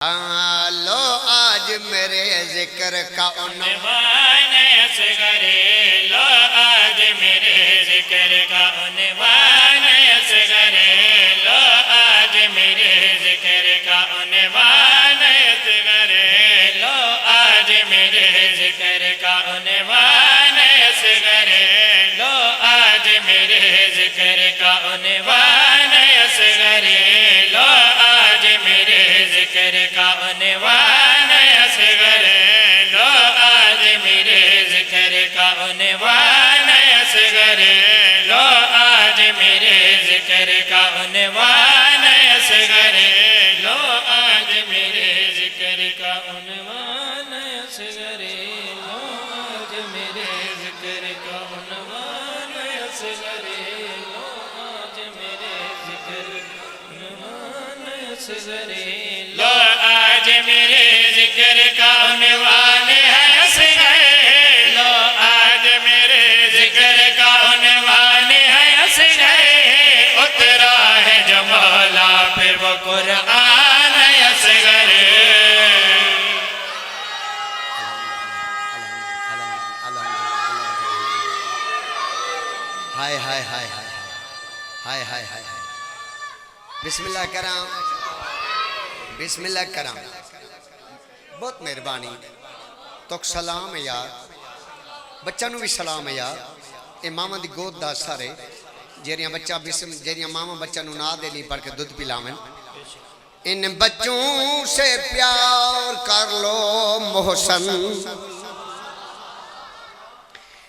लो आज मेरे जिक्र का उन्वान असगरे, लो आज मेरे जिक्र का उन्वान असगरे, लो आज मेरे जिक्र का उन्वान असगरे, लो आज मेरे जिक्र का उन्वान असगरे, लो आज मेरे जिक्र का उन्वान असगरे, लो आज मेरे जिक्र का उन्वान असगरे, लो आज मेरे जिक्र का उन्वान असगरे, लो आज मेरे जिक्र का उन्वान असगरे, लो आज मेरे जिक्र का उन्वान असगरे, लो आज मेरे जिक्र का उन्वान असगरे, लो आज मेरे जिक्र उन्वान असगरे, लो आज मेरे जिक्र का उन्वान है असगरे, लो आज मेरे जिक्र का उन्वान है असगरे, उतरा है जो मौला पे वो कुरान है असगरे। हाय हाय हाय हाय हाय हाय हाय हाय बिस्मिल्लाह कराम, बिस्मिल्लाह कराम। बहुत मेहरबानी। तो सलाम है यार, बच्चा भी सलाम है यार। ये मामा की गोद का असर है। जेरिया बच्चा जेरिया मामा बच्चा ना देली पढ़ के दुध पिलावन। इन बच्चों से प्यार कर लो मोहसन,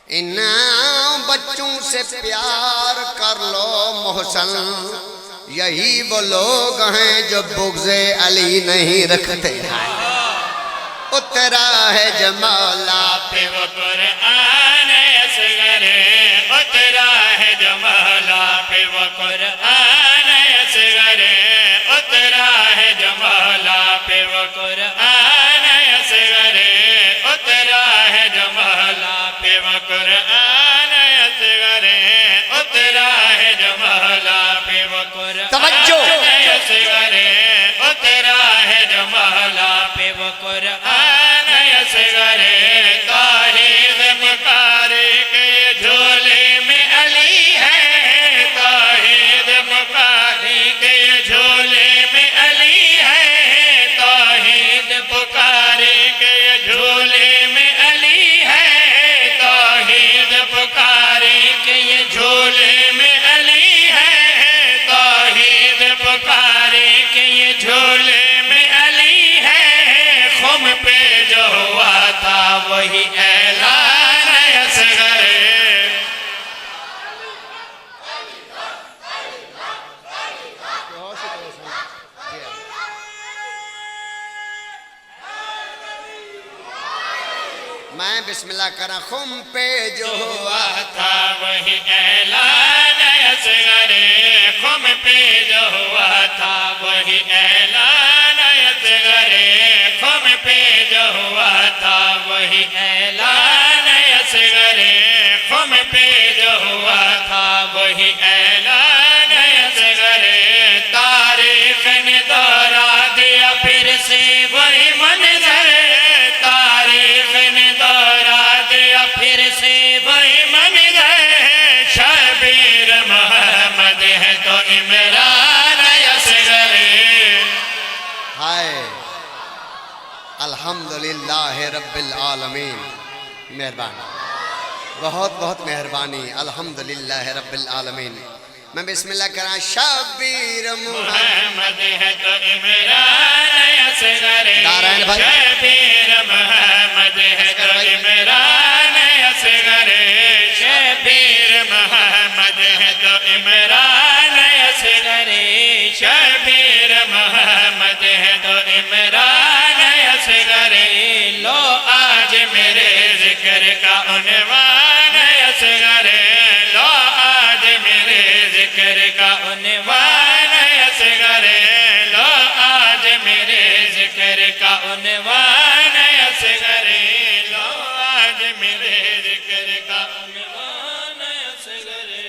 इन बच्चों से प्यार कर लो मोहसन, यही वो लोग हैं जो बुग़्ज़े अली नहीं रखते हैं। उतरा है जमाला पे वो कुरान असगरे, उतरा है जमाला पे वो कुरान असगरे, उतरा है जमाला पे वो कुरान असगरे, उतरा है जमाला पे वो कुरान असगरे, उतरा है जमाला पे वो तवज्जो असगरे, उतरा है जमाला पे वो कुरान असगरे, तारीख़ मुकारी के झोले में अली है, तारीख़ मुकारी के झोले में अली है, तारीख़ पुकारे के झोले में अली है, तारीख़ पुकारे के झोले में अली है, तारीख़ पुकारे के झोले में अली है, खुम पे जो हुआ था वही ऐलान असगरे। मैं बिस्मिल्लाह करा। खुम पे जो हुआ था वही ऐलान असगरे, खुम पे जो हुआ था वही ऐलान असगरे, खुम पे जो हुआ था वही ऐलान असगरे, खुम पे जो हुआ था वही ऐलान असगरे, तारीख़ ने दोहरा दिया फिर से वही मंज़र, तारीख़ ने दोहरा दिया फिर से वही मंज़र, शबीर मोहम्मद है तो इमरान असगरे। हाय अल्हम्दुलिल्लाह रब्बिल आलमीन। मेहरबानी, बहुत बहुत मेहरबानी। अल्हम्दुलिल्लाह रब्बिल आलमीन। मैं बिस्मिल्लाह करा। शबीर मोहम्मद है तो इमरान असगरे, नारायण भाई। शबीर मोहम्मद है तो इमरान असगरे, शबीर मोहम्मद है तो इमरान असगरे, शबीर मोहम्मद है तो इमरान असगरे, लो आज मेरे जिक्र का उन्वान असगरे, लो आज मेरे जिक्र का उन्वान असगरे, लो आज मेरे जिक्र का उन्वान असगरे, लो आज मेरे जिक्र का उन्वान असगरे,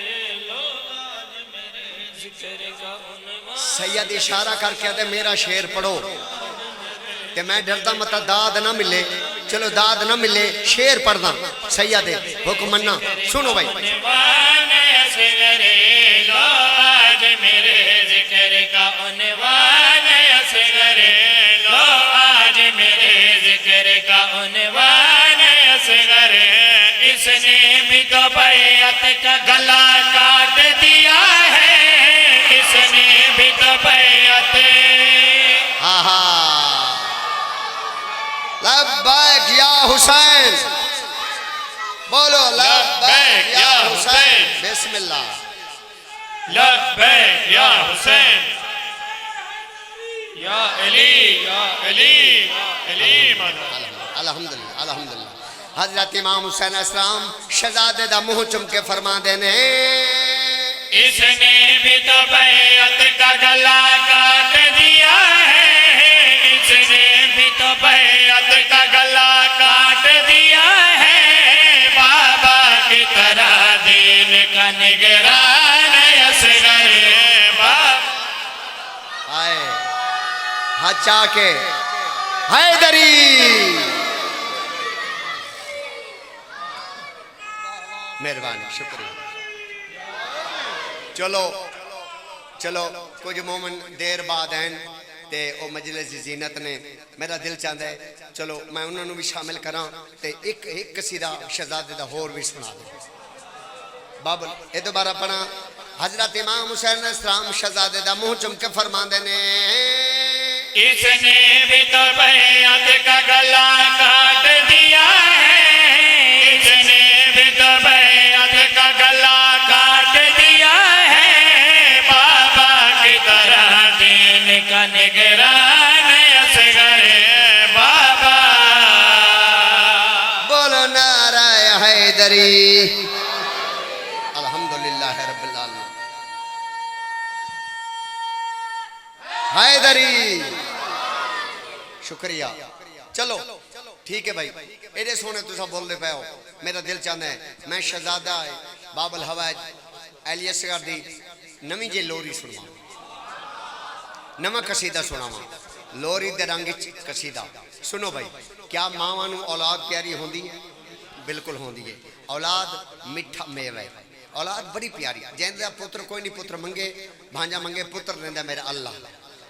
लो आज मेरे जिक्र का उन्वान। सैयद इशारा करके कहते मेरा शेर पढ़ो। ते मैं डरदा मत दाद ना मिले चलो दाद ना मिले शेर पढ़दा सैयद दे हुक्म मन्ना सुनो भाई उन्वान असगरे लो आज मेरे जिक्र का उन्वान असगरे लो आज मेरे जिक्र का उन्वान असगरे इसने भी तो बैअत का गला काट दिया है इसने भी तो बैअत आहा लब्बैक या हुसैन बोलो लब्बैक या हुसैन बिस्मिल्लाह लब्बैक या हुसैन या अली या अली या अली मानो अल्हम्दुलिल्लाह अल्हम्दुलिल्लाह हजरत इमाम हुसैन अस्सलाम शहजादे दा मुंह चुम के फरमा देने इसने भी तो बैअत का गला काट दिया है इसने भी तो बैअत का गला काट दिया है बाबा की तरह दीन का निगरान असगर आए हचा के हैदरी मेहरबानी शुक्रिया चलो चलो कुछ मोमन देर बाद हैं ते ओ मजलिस दी जीनत ने मेरा दिल चाहता है चलो मैं उन्होंने भी शामिल करा ते एक एक कसीदा शहजादे दा होर भी सुना दे बाबल ए दोबारा पढ़ा हजरत इमाम हुसैन इस्लाम शहजादे दा मुंह चुम के फरमांदे ने इसने भी तो बैअत का गला काट दिया है इसने भी तो बैअत का गला काट दिया है बाबा की तरह दीन का निगरान असगर बाबा बोलो नारा हैदरी अल्हम्दुलिल्लाह रब्बिल आलमीन हैदरी शुक्रिया चलो ठीक है भाई एडे सोने तुसा बोलते पे हो मेरा दिल चाहता है मैं शहजादा है बाबल हवाज एलियसगर दी नवी जी लोरी सुनवा नवा कसीदा सुनावा लोरी दे रंग कसीदा सुनो भाई क्या मावां नूं औलाद प्यारी होंदी है बिल्कुल होंदी है औलाद मिठा मेवा है औलाद बड़ी प्यारी जिंदा पुत्र कोई नहीं पुत्र मंगे भांजा मंगे पुत्र देंदा मेरा अल्लाह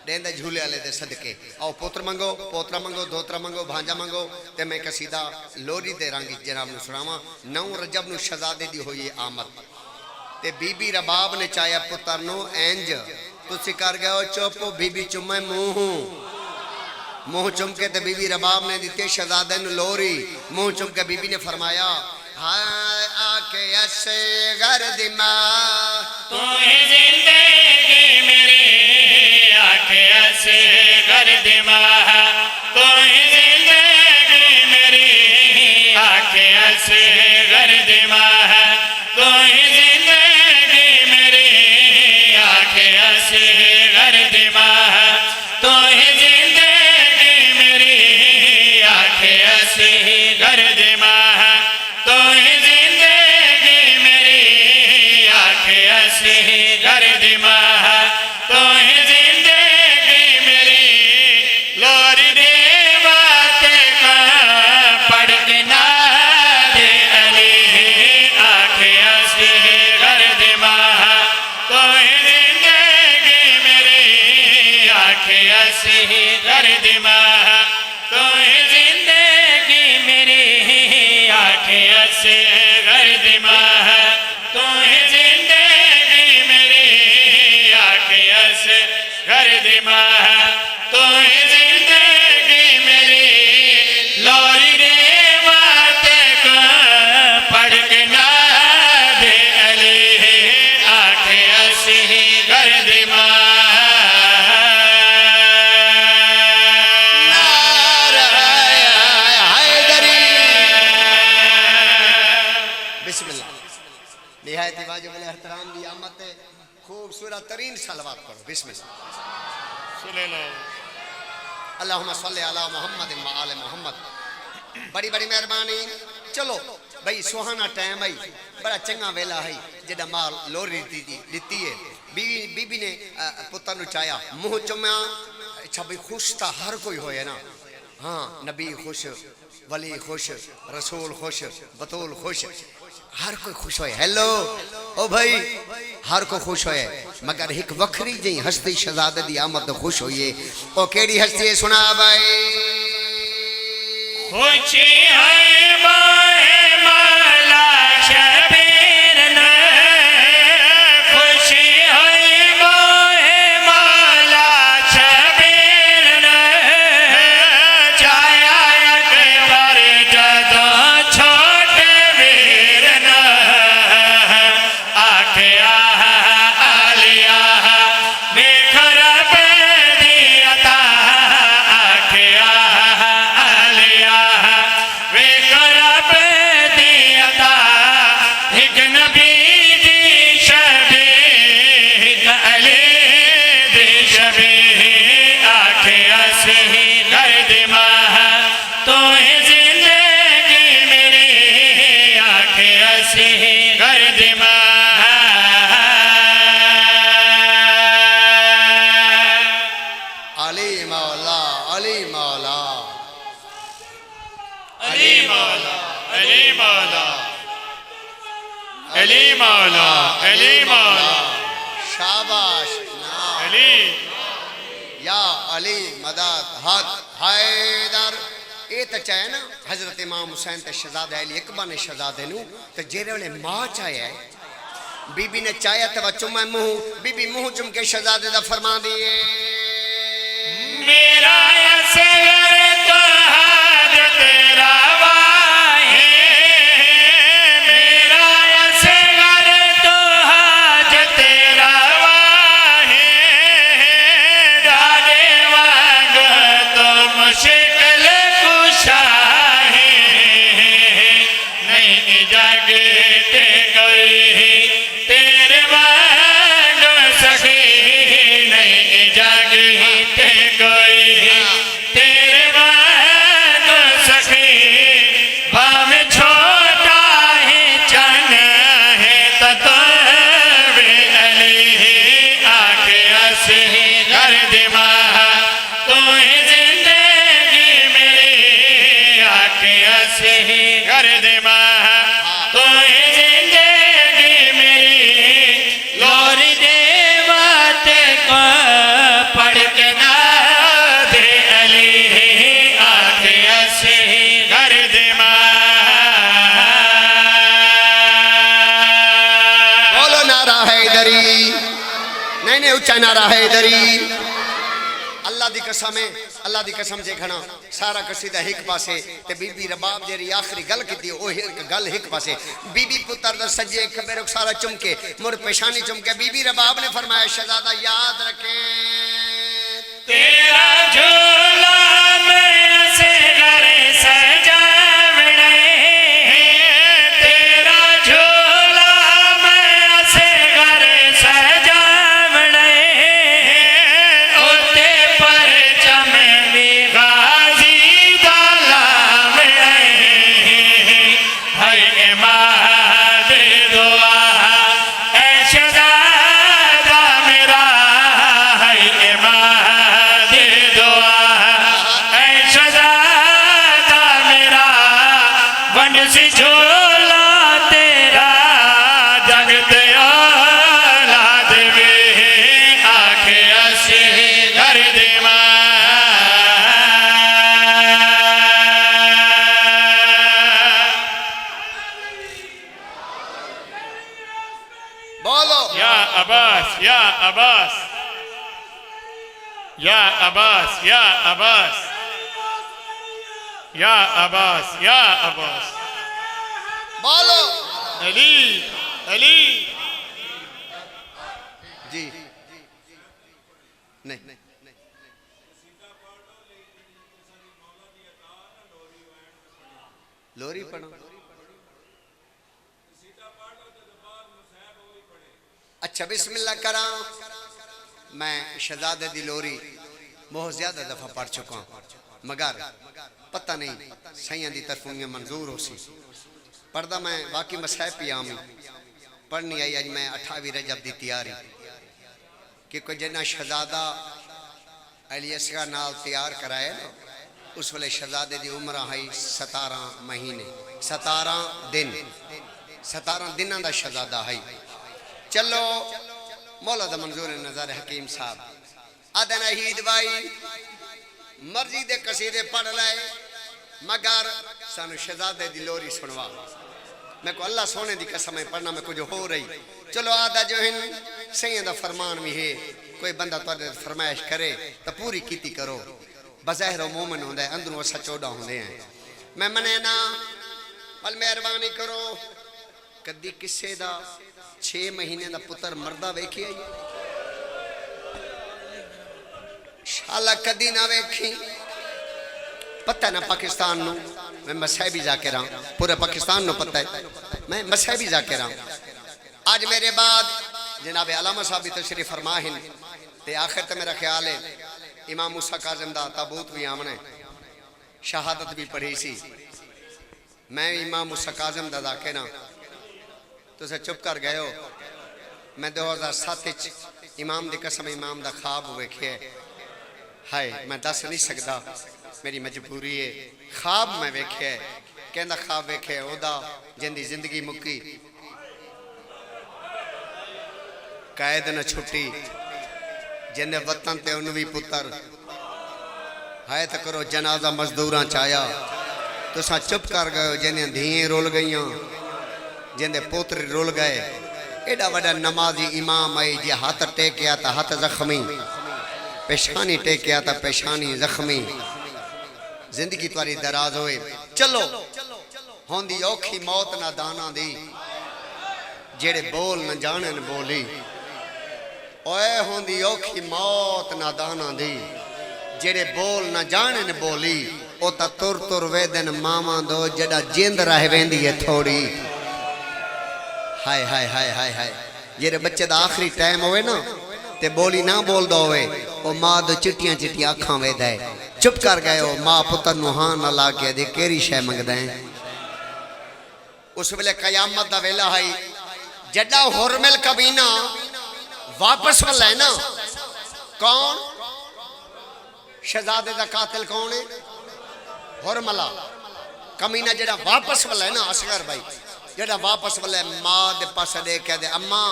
देंदा झूले वाले दे सदके आओ पुत्र मंगो पोतरा मंगो दोतरा मंगो भांजा मंगो ते मैं कसीदा लोरी दे रंग जनाब नूं सुनावा 9 रजब नूं शहजादे दी होई आमद ते बीबी रबाब ने चाया पुत्र नो इंज तुसी कर गए हो चुप बीबी चुमे मुंह चुम के ते बीबी रबाब ने दिते शहजादे नु लोरी मुंह चुम के बीबी ने फरमाया हाय आके ऐसे घर दिमा तू ही जिंदगी मेरी आके ऐसे घर दिमा तू ही जिंदगी मेरी आके ऐसे घर दिमा तू ही जिंदगी मेरी आके ऐसे घर दिमा तू ही जिंदगी मेरी आके ऐसे घर दिमा तो ही जिंदगी मेरी आंखें ऐसे घर दिमा तो ही जिंदगी मेरी लोरी दे बातें का पढ़ के ना दे अली आंखें ऐसे घर दिमा तो ही जिंदगी मेरी आंखें ऐसे घर दिमा तो ही जिंदगी मेरी आंखें ऐसे घर दिमा तू ही जिंदगी मेरी आंखें ऐसे घर दिमा तू ही जिंदगी मेरी लोरी रे बातें को पढ़ के ना दे अली आंखें ऐसे घर दिमा निहायत वाजिब एहतराम दी आमद ते खूबसूरत तरीन सलवात पढ़ो बिस्मिल्लाह सुन लो अल्लाहुम्मा सल्ली अला मुहम्मद व आले मुहम्मद बड़ी बड़ी मेहरबानी चलो भाई सुहाना टाइम आई बड़ा चंगा वेला है जेड़ा माल लोरी दी है बीबी ने पुत्र नु चाया मुंह चुम्या अच्छा भाई खुश था हर कोई होए ना हाँ नबी खुश, वली खुश, रसूल खुश, बतूल खुश, हर कोई खुश होए। हेलो ओ भाई, हर को खुश होए, मगर एक वखरी जी हस्ती शहजादे दी आमद तो खुश होइए। ओ केड़ी हस्ती है सुना भाई। खुशी है माहे माला शबीर ने, खुशी है माहे माला शबीर ने, छाया अकबर जदों छोटे वीर ने, आखिया आलिया बेखर दी अता, आखिया अली मौला, अली मौला, अली मौला, अली मौला, अली मौला, अली मौला, शाबाश अली या अली मदद हक हैदर। ये तो चाहे ना हजरत इमाम हुसैन ते शहजादा अली अकबर ने शहजादे नू ते जेरे वेले मां चाया है, बीबी ने चाया तो चुमा मुंह, बीबी मुंह चुम के शहजादे दा फरमा दिए। मेरा असगर तो हाथ तेरा वाहे, मेरा असगर तो हाथ तेरा वाहे, डाले वांग तो मुश्किल कुशा है, नहीं जागते कोई तेरे वांग सखी, नहीं जागते कोई तेरे वांग सखी, भाव छोटा है चन है तो वे अली आके हंसी कर दे माँ, तुम्हें जिंदगी मेरी आके हंसी कर दे माँ, तुम्हें जिंदगी मेरी लोरी दे बात को पढ़ के ना दे अली आके हंसी कर दे माँ। बोलो नारा हैदरी, नहीं नहीं उच्चा नारा हैदरी। अल्लाह दी कसम है, अल्लाह दी कसम जे घना सारा कसीदा एक पासे ते बीबी रबाब जेरी आखिरी गल कीती ओ एक गल एक पासे। बीबी पुत्र दा सज्जे खबे रुख सारा चुमके मुर पेशानी चुमके बीबी रबाब ने फरमाया शहजादा याद रखे तेरा झूला मैं ऐसे घर सजावने, तेरा झूला मैं ऐसे घर सजावने, उते पर चमनी गाजी दालाम है माद दुआ ऐ शहजादा मेरा, है माद दुआ ऐ शहजादा मेरा, बन से झोला तेरा जगत औलाद वे आखे ऐसे कर दे बोलो या अब्बास, या अब्बास, या अब्बास, या अब्बास, या अब्बास, या अब्बास, बोलो अली अली जी नहीं लोरी पढ़ो। अच्छा बिस्मिल्लाह करा। मैं शहजादे दी लोरी बहुत ज्यादा दफा पढ़ चुका हूँ, मगर पता नहीं सैयां दी तरफों मंजूर हो सी। पढ़दा मैं बाकी मसाहब भी आमी पढ़नी आई। अज मैं 28 रजब की तैयारी कि कोई जना शहजादा अली असगर नाल तैयार कराए ना उस वेले शहजादे की उम्र है 17 महीने 17 दिन 17 दिन का शहजादा है। चलो मौला दा मंजूर नजर हकीम साहब आदे नहीद भाई मर्जी दे कसीदे पढ़ लाए मगर सानू शहजादे दी लोरी सुनवा। मैं को अल्लाह सोने दी कसम है पढ़ना मैं कुछ हो रही। चलो आदा जो है सही दा फरमान भी है कोई बंदा तुहाडे फरमाइश करे तो पूरी कीती करो। बज़ाहिर मोमिन होंदा है अंदरों असा चौड़ा होंदे हैं। मैं मने ना वल मेहरबानी करो कदी किसे दा 6 महीने दा पुत्र मरदा वेखी आई शाला कदी ना वेखी। पता ना पाकिस्तान नु मैं मसहबी जाकिर हां पूरे पाकिस्तान नु पता है मैं मसहबी जाकिर हां। आज मेरे बाद जनाब अल्लामा साहब भी तशरीफ फरमा हैं ते आखिर ते मेरा ख्याल है इमाम मूसा काज़िम दा ताबूत भी आमने शहादत भी पढ़ी सी। मैं इमाम मूसा काज़िम दा जाकिर हां तुसे चुप कर गए हो। मैं 2007 इमाम दी कसम इमाम दा ख्वाब वेखे हाय मैं दस नहीं सकता मेरी मजबूरी है। ख्वाब मैं वेखे कहंदा ख्वाब वेखे ओदा जिंदी जिंदगी मुक्की कैद न छुट्टी जिन्ने वतन ते उन भी पुत्र है तो करो जनाजा मजदूरां चाया तुसा चुप कर गए। जिन्हें धीएं रुल गई जिंदे पोतरे रुल गए। एडा वड़ा नमाजी इमाम है जे हाथ टेकिया तो हाथ जख्मी पेशानी टेकिया तो पेशानी जख्मी जिंदगी तुम्हारी दराज होए। चलो होंदी औखी मौत ना दाना दी जेड़े बोल न जाने न बोली ओए होंदी औखी मौत ना दाना दी जेड़े बोल न जाने न बोली ओ ता तुर तुर वेदन मामा दो जड़ा जिंद रह वेंदी है थोड़ी। हाय हाय हाय हाय हाय जेरे बच्चे दा आखिरी टाइम होवे ना ते बोली ना बोलदा होवे ओ मां दो चिट्टियां चिट्टियां अखां वेदा है। चुप कर गए हो मां पुत्र नु हां ना ला के दे केरी शय मंगदा है। उस वेले कयामत दा वेला है जड़ा हुरमिल कबीना वापस वाला है ना कौन शहजादे दा कातिल कौन है हुरमला कमीना जड़ा वापस वाला है ना असगर भाई जड़ा वापस वाला है मां दे पास दे के दे अम्मा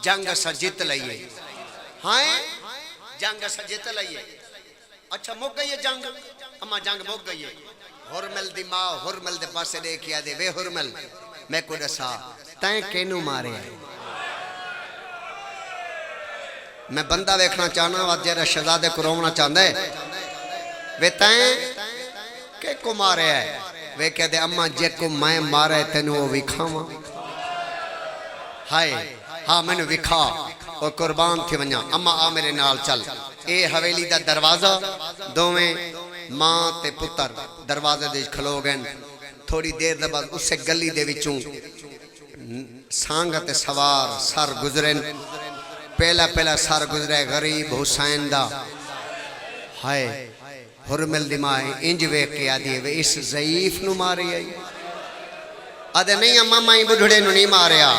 जंग असा जीत लईए। हाँ जंग असा जीत लईए। अच्छा मुक गई है जंग अम्मा जंग मुक गई है। हुरमल दी मां हुरमल दे पास दे के दे वे हुरमल मैं को दसा तैं केनू मारे मैं बंदा देखना चाहना वा जरा शहजादे को रोवना चाहता है वे तैं के को मारे है वे कहते अम्मा जे को मैं मारे तेन वो विखावा। हाय हाँ मैंने विखा और कुर्बान थी वजा अम्मा आ मेरे नाल चल। ए हवेली दा दरवाजा दोवें मां ते पुत्र दरवाजे दे खलो गए। थोड़ी देर दे बाद उस गली दे विचों सांग ते सवार सर गुजरे। पहला पहला सर गुजरे गरीब हुसैन दा। हाय हुरमिल दी मां इंज वेख के आदि वे इस ज़ईफ नु मारी आई आदे नहीं अम्मा माई बुढ़ड़े नु नहीं मारिया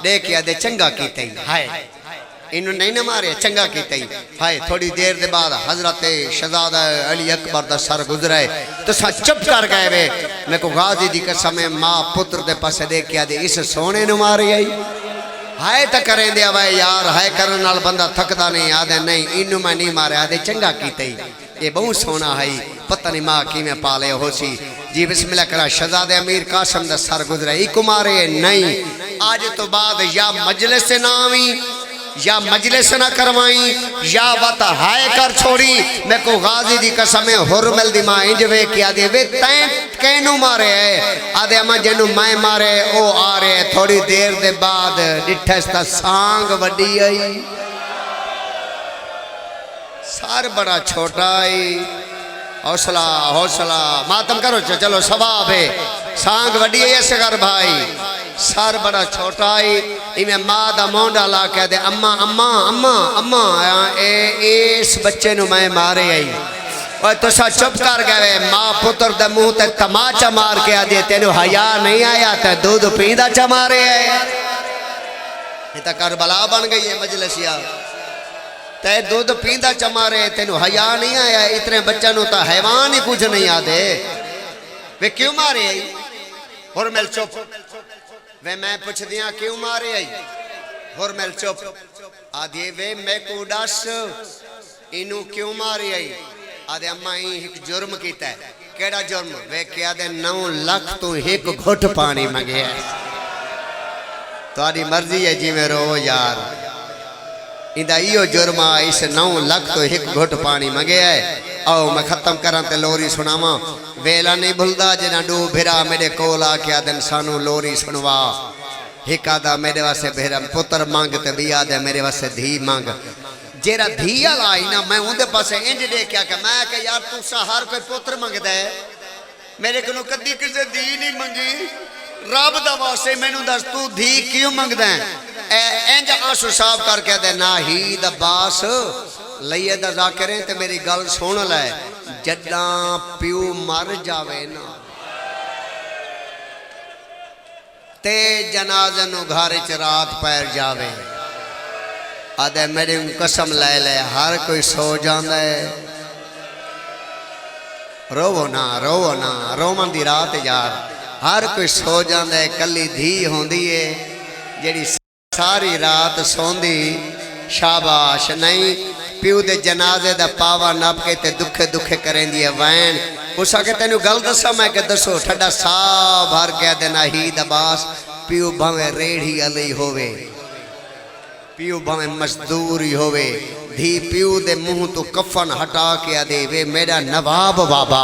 देख के आदे चंगा कीते। हाय इन्हों नहीं ना मारे चंगा कीते। हाय थोड़ी देर दे बाद हजरत शहजादा अली अकबर दा सर गुजरे तो सा चुप कर गए वे। मैं को गाजी दी कसम मां पुत्र दे पासे देख के आदे इस सोने नु मारी आई। हाय तो करें दे भाई यार हाय करने नाल बंदा थकदा नहीं आदे नहीं इनू मैं नहीं मारे आदे चंगा कीते ये बहुत सोना है पता नहीं मां कि में पाले हो सी जी बिस्मिल्लाह करा। शहजादे अमीर कासिम दा सर गुजरे ई कुमारे नहीं आज तो बाद या मजलिस से ना आवी या मजलिस ना करवाई या वत हाय कर छोड़ी। मैं को गाजी दी कसम हुरमिल दी मां इंज वे के आदे वे तैं कैनू मारे है आदे अम्मा जेनू मैं मारे ओ आ रहे। थोड़ी देर दे बाद डिठस ता सांग वड्डी आई सर बड़ा छोटा है। हौसला हौसला मातम करो चलो सवाब है सांग वड्डी है असगर भाई सर बड़ा छोटा है। इमें मां दा मोंडा ला के दे अम्मा अम्मा अम्मा अम्मा ए इस बच्चे नु मैं मारे आई। और तुसा चुप कर गए मां पुत्र दे मुंह ते तमाचा मार के आदे तेनु हया नहीं आया ते दूध पींदा च मारे है। ये तो करबला बन गई है मजलिसिया। ते दूध पींदा चमारे तेन हया नहीं आया इतने बच्चों नु तो हैवान ही कुछ नहीं आते वे क्यों मारे आई और मिल चुप वे मैं पूछ दिया क्यों मारे आई और मिल चुप आदि वे मैं को दस इनू क्यों मारे आई आदे अम्मा एक जुर्म कीता है केड़ा जुर्म वे क्या दे 9 लाख तू एक घुट पानी मंगे तुम्हारी मर्जी है जी में रो यार इंदा इो जुर्मा इस 9 लाख तो एक घुट पानी मंगे है आओ मैं खत्म करा ते लोरी सुनावा वेला नहीं भूलदा जना डू भिरा मेरे कोल आख्या दिन सानू लोरी सुनवा एक आदा मेरे वास्ते भेरा पुत्र मांग ते बिया दे मेरे वास्ते धी मांग जेरा धी वाला आई ना मैं उनके पास इंज देखा कि मैं कि यार तू हर कोई पुत्र मंगदा है मेरे को कदी किसी धी नहीं मंगी रब दा वास्ते मैनू दस तू धी क्यों मंगदा है इंज आंसू साफ करके दे ना ही दबास लइए दा जाकरे ते मेरी गल सुन ले जदा प्यू मर जावे ना ते जनाजे नु घर च रात पैर जावे आदे मेरी कसम ले ले हर कोई सो जाता है रोवो ना रोवन दी रात यार हर कोई सो जाता है कली धी होंदी है जेड़ी सारी रात सोंदी शाबाश नहीं प्यू दे जनाजे दा पावा नप के ते दुखे दुखे करेंदी है वैन उस आके तेनू गल दसा मैं के दसो ठड्डा सा भर के देना ही दबास प्यू भावे रेड़ी अली होवे प्यू भावे मजदूरी होवे धी प्यू दे मुंह तो कफन हटा के दे वे मेरा नवाब बाबा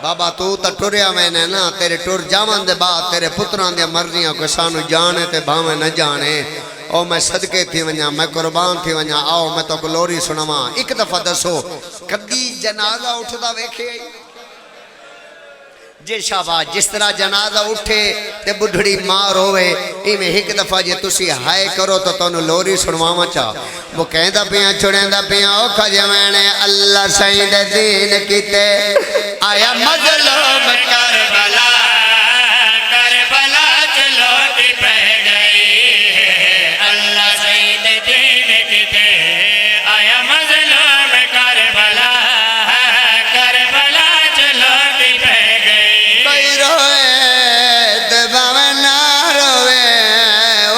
बाबा तू तो टुरया मैंने ना तेरे टुर जावन दे बाद तेरे पुत्रां दी मर्जियां को सानू जाने ते भावे न जाने ओ मैं सदके थी वजा मैं कुर्बान थी वजा आओ मैं तो लोरी सुनावा एक दफा दसो कदी जनाजा उठदा वेखे जे शाबाश जिस तरह जनाजा उठे ते बुढ़ड़ी मार होवे इवें एक दफा जे तुसी हाय करो तो तनु लोरी सुनवावा चा वो कहंदा पिया छुड़ेंदा पिया ओ खजमने अल्लाह सही दे दीन कीते आया मजलूम करबला करबला चलो पे गई अल्लाह सईद दीन कीते आया मजलूम करबला करबला चलो पे गई कोई रोए ते भावे ना रोवे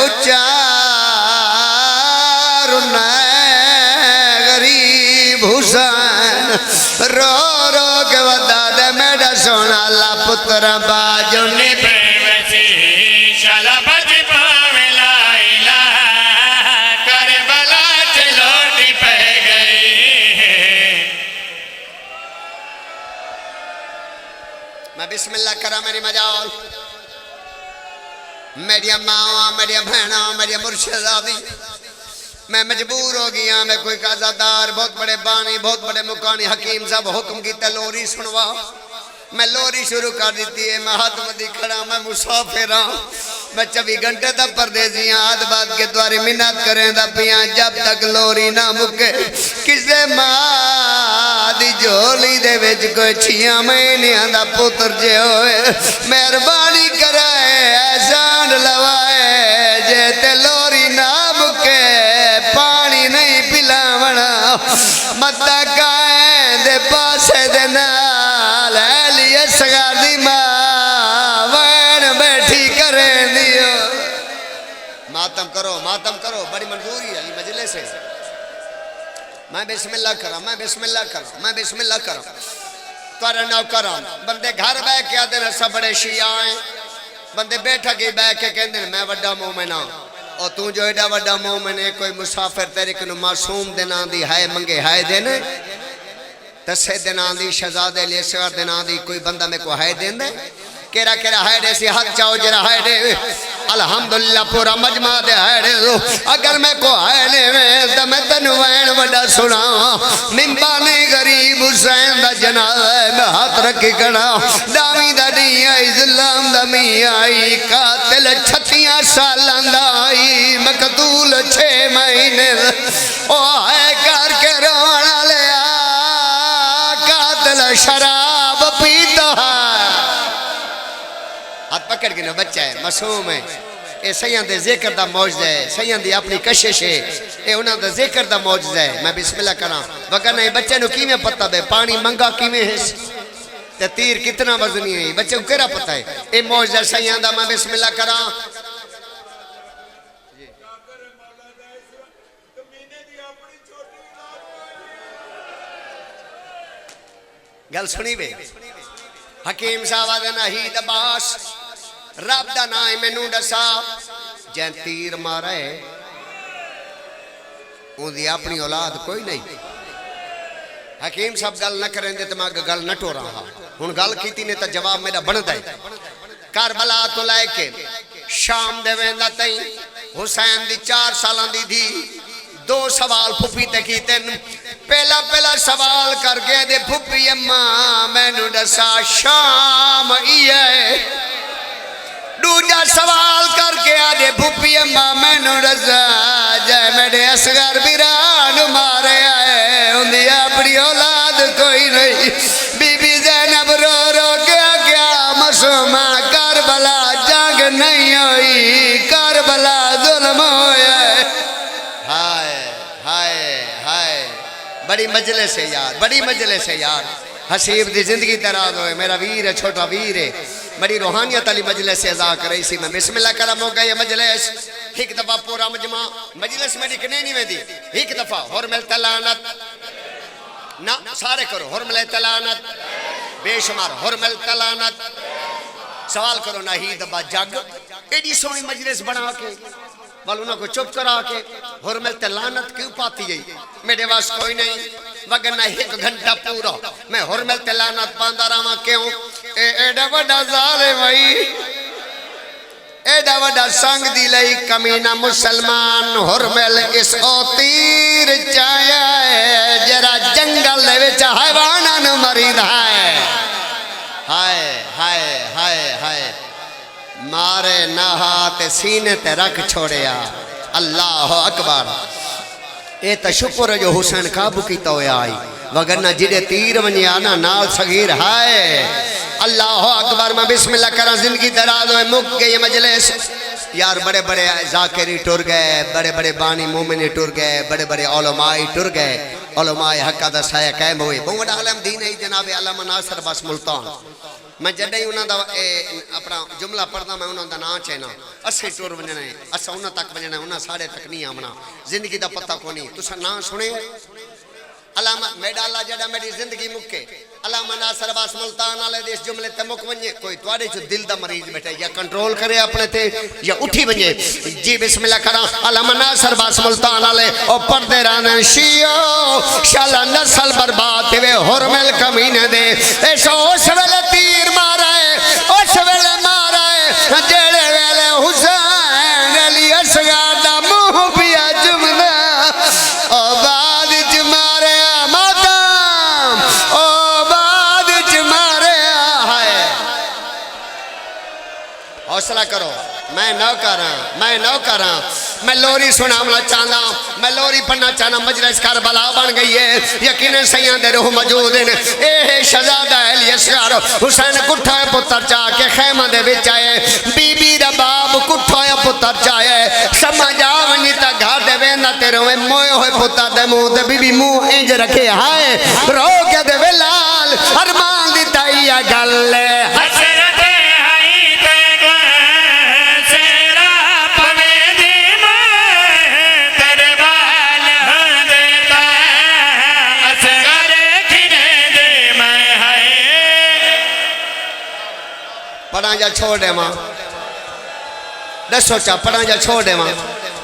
उच्चा रुना गरीब हुसैन रो रो के वदा दे मेरा सोना ला पुत्र बाजो ने बेवसी शाला बच पावे ला इलाहा करबला चलो पे गई मैं बिस्मिल्लाह करा मेरी मजाल मेरी माँ मेरी बहना मेरी मुर्शिदा दी मैं मजबूर हो गया मैं कोई काजादार बहुत बड़े बानी बहुत बड़े मुकानी हकीम साहब हुक्म की लोरी सुनवा मैं लोरी शुरू कर दी है मैं हाथ मदी खड़ा मैं मुसाफिर हाँ मैं 24 घंटे तक परदेसी आद बाद के द्वारे मिन्नत करें पिया जब तक लोरी ना मुके किसे मां दी झोली दे विच कोई 6 महीने दा पुत्र जे होए मेहरबानी कराए एहसान लवाए जे ते लोरी ना मुके पानी नहीं पिलावना मत्ता काए दे पासे दे नाल लिए सगार दी मां वैन बैठी करें दियो मातम करो बड़ी मंजूरी है मजले से मैं बिस्मिल्लाह करा मैं बिस्मिल्लाह करा तुआरा नौकर बंदे घर बह के आते हैं सब बड़े शिया हैं बंदे बैठा के बह के कहते हैं मैं वड्डा मोमिन हाँ और तू जो एडा वड्डा मोमिन है कोई मुसाफिर तेरे को मासूम दिना दी है मंगे है दिन 10 दिना दी शहजादे ले 4 दिना दी कोई बंदा मेरे को है देंदे केरा केरा है दे सी हाथ चाओ जरा है दे अल्हम्दुलिल्लाह पूरा मजमा दे है दे अगर मैं को है ने में तो मैं तनु वैन बड़ा सुना मिंबाने गरीब हुसैन दा जनाजा मैं हाथ रखी कड़ा दावी दा दी आई जुल्म दा मी आई कातिल 36 सालां दा आई मकतूल 6 महीने ओ है करके रोण वाले कातिल शराब पीता है हाथ पकड़ के ना बच्चा है मासूम है ये सैयां दे जिक्र दा मौजदा है, सैयां दी अपनी कशिश है, ये उन्हां दा जिक्र दा मौजदा है। मैं बिस्मिल्लाह करा वगरना ये बच्चे नु किवें पता बे पानी मंगा किवें है ते तीर कितना वजनी है, बच्चे को केड़ा पता है। ये मौजदा सैयां दा। मैं बिस्मिल्लाह करा गल सुनी वे हकीम साहब आदे नाहीद अब्बास रब दा नाम है मैनू दसा जै तीर मारा है उनकी अपनी औलाद कोई नहीं। हकीम साहब गल न करेंगे तो मैं गल न टोरा हूँ गल की ने तो जवाब मेरा बनता है। करबला तो लैके शाम दे वेंदा तई हुसैन दी 4 साल दी थी। 2 सवाल फुफी ते कीते। पहला पहला सवाल कर गए दे फुफी अम्मा मैनू दसा शाम इए। दूजा सवाल करके आदे फुफी अम्मा मैनू दसा जय मेरे असगर बिरान मारे आए उनकी अपनी औलाद कोई नहीं। बीबी ज़ैनब रो रो के क्या मसूमा करबला जंग नहीं हुई करबला जुल्म होया। हाय हाय हाय बड़ी मजलिस है यार, बड़ी मजलिस है यार। हसीब दी जिंदगी दराज होए मेरा वीर है, छोटा वीर है। बड़ी रूहानियत वाली मजलिस से अदा कर रही सी। मैं बिस्मिल्लाह करम हो गई मजलिस एक दफा पूरा मजमा मजलिस में दिखने नहीं में दी एक दफा और मिल तलानत ना सारे करो और मिल तलानत बेशुमार और मिल तलानत। सवाल करो ना ही दबा जग एडी सोहनी मजलिस बना के वाल उन्होंने चुप करा के और मिल तलानत क्यों पाती गई। मेरे पास कोई नहीं वगरना 1 घंटा पूरा मैं हुरमल तलानत पांदा रहा। क्यों एडा वड्डा ज़ालिम भाई एडा वड्डा संग दी लई कमीना मुसलमान हुरमल इस ओ तीर चाया है जरा जंगल दे विच हैवानां नूं मरीदा है। हाय हाय हाय हाय मारे नहा ते सीने ते रख छोड़िया। अल्लाह अकबर। ये तो शुक्र है जो हुसैन काबू किया होया आई वगरना जिदे तीर वने आना नाल सगीर है। अल्लाह अकबर। मैं बिस्मिल्लाह करा जिंदगी दराज होए मुक गई मजलिस यार। बड़े बड़े जाकिरी टुर गए, बड़े बड़े बानी मोमिनी टुर गए, बड़े बड़े उलमाई टुर गए। उलमाए हक्का दा साया कायम हुए। बहुत बड़ा आलम दीन है जनाब अल्लामा नासिर बस मुल्तान। मैं जॾहिं उन्हों का अपना जुमला पढ़दा मैं उन्होंने नाम चैना असे टुर वजना है असा उन्होंने तक वजना उन्हें साढ़े तक नहीं आमना जिंदगी का पता को नहीं। तुसा ना सुने अलामा मेरा अल्लाह जड़ा मेरी जिंदगी मुके अलामा नासिर अब्बास मुल्तान वाले देश जुमले ते मुक वने कोई तुआडे च दिल दा मरीज बैठे या कंट्रोल करे अपने ते या उठी वने जी बिस्मिल्लाह करा। अलामा नासिर अब्बास मुल्तान वाले ओ पढ़दे रहने शियो शाला नस्ल बर्बाद वे हुरमल कमीने दे उस वेले तीर मारा है उस वेले मारा है जेड़े वेले हुसैन अली असगर दा मुंह पिया जुमला ओ बाद च मारे मातम ओ बाद च मारे है। हौसला करो मैं नौकर मैं लोरी सुनावना चाहना मैं लोरी पढ़ना चाहना। मजलिस करबला बन गई है यकीन सैयां दे रूह मौजूद हैं। ए शहजादा अली असगर हुसैन कुठा पुत्र चा के खैमा दे विच आए बीबी दा बाप कुठा पुत्र चाहे समझ आवनी ता घर दे वेंदा ते रोए मोए होए पुत्र दे मुंह ते बीबी मुंह इंज रखे हाय रो के दे वे लाल अरमान दी ताईया गल हसरत पढ़ा जा छोड़ दे मां दसो चा पढ़ा जा छोड़ दे मां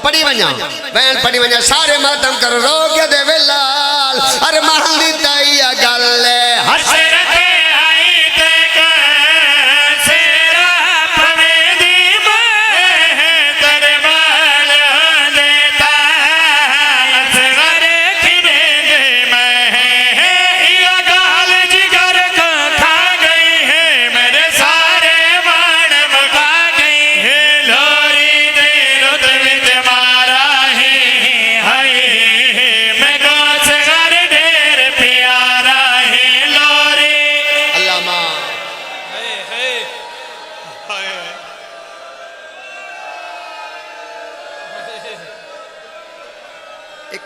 पढ़ी वजा बहन पढ़ी वजा सारे मातम कर रो के दे वे लाल अरे मान दी ताईया गल हसरत आई ते सेरा पवे दी मैं तेरे बाल देता असगर खिने दे मैं ये गाल जिगर को खा गई है मेरे सारे मान मुका गई है। लोरी दे रुद विच मारा है हाय मैं को असगर ढेर प्यारा है।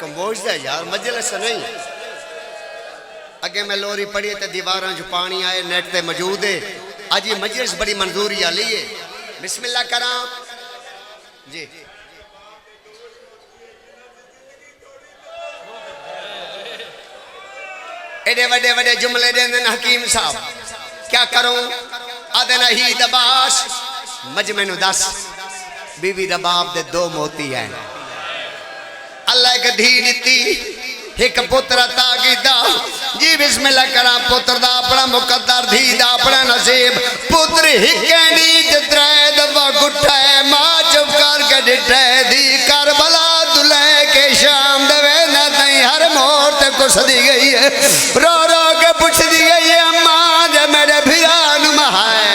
को मोजदा है यार, मजलिस नहीं। अगे मैं लोरी पढ़ी तो दीवारों च पानी आए, नेट पे मौजूद है। आज ये मजलिस बड़ी मंजूरी आली है। बिस्मिल्लाह करा जी। एडे वडे वडे जुमले देंदे हकीम साहब, क्या करूं आदे नहीं दबाश। मजमे नु दस बीवी रबाब दे दो मोती हैं। अल्लाह एक धी दिती, एक पुत्र अता कीता जी। बिस्मिल्लाह करा पुत्र दा अपना मुकद्दर, धी दा अपना नसीब। पुत्र हिकेनी त्रै दफा गुठा मां चुप करके डिठे दी करबला तू लेके शाम दे ना तई हर मोड़ ते कुसदी गई है, रो रो के पुछदी गई है अम्मा जे मेरे भिरा नु महाए।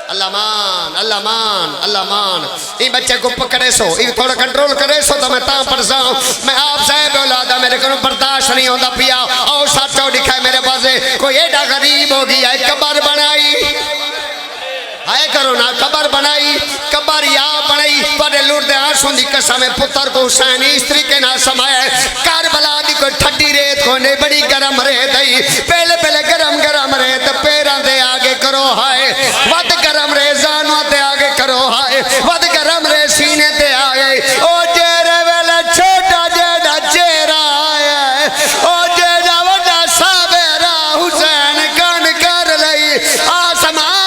अल्लाह मान अल्लाह मान अल्लाह मान। इन बच्चे को पकड़े सो, इन थोड़ा कंट्रोल करे सो तो मैं ता पड़सा हूं। मैं आप साहब औलादा मेरे को बर्दाश्त नहीं होता पिया। और साचो दिखाए मेरे पास कोई एडा गरीब हो गया है, कबर बनाई हाय करो ना, कबर बनाई, कबर या बनाई पर लुटदे आंसू दी कसम पुत्र को हुसैन इस तरीके ना समाया। करबला दी कोई ठड्डी रेत को नहीं, बड़ी गरम रेत है। पहले पहले गरम गरम रेत पैरों दे आगे करो हाय, वद गरम रे जानों ते आगे करो हाय, वद गरम रे सीने ते आगे। ओ चेहरे वेले छोटा जेड़ा चेहरा आया, ओ जेड़ा वड्डा साबेरा हुसैन कण कर लई आसमान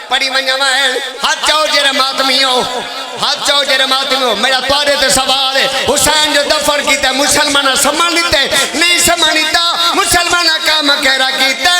पड़ी मंजमैन हाथ चाओ जेरे मातमियो, हाथ चाओ जेरे मातमियो। मेरा तुम्हारे ते सवाल है, हुसैन जो दफन कीते मुसलमान सम्मानित नहीं सम्मानिता, मुसलमान काम कहरा कीते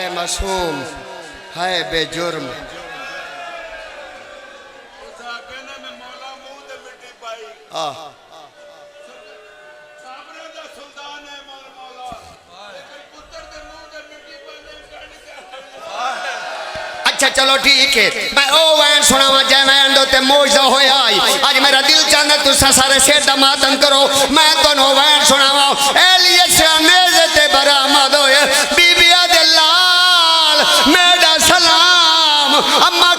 मासूम है बेजुर्म। अच्छा चलो ठीक है, मैं ओ वैन सुनावा जय वैन दो ते मौजदा होया आई। आज मेरा दिल चाहता तुसा सारे शेर दा मातम करो, मैं तो वैन सुनावा एलियस नेज़े ते बरामद होए बीबिया दे लाल मेरा सलाम। अम्मा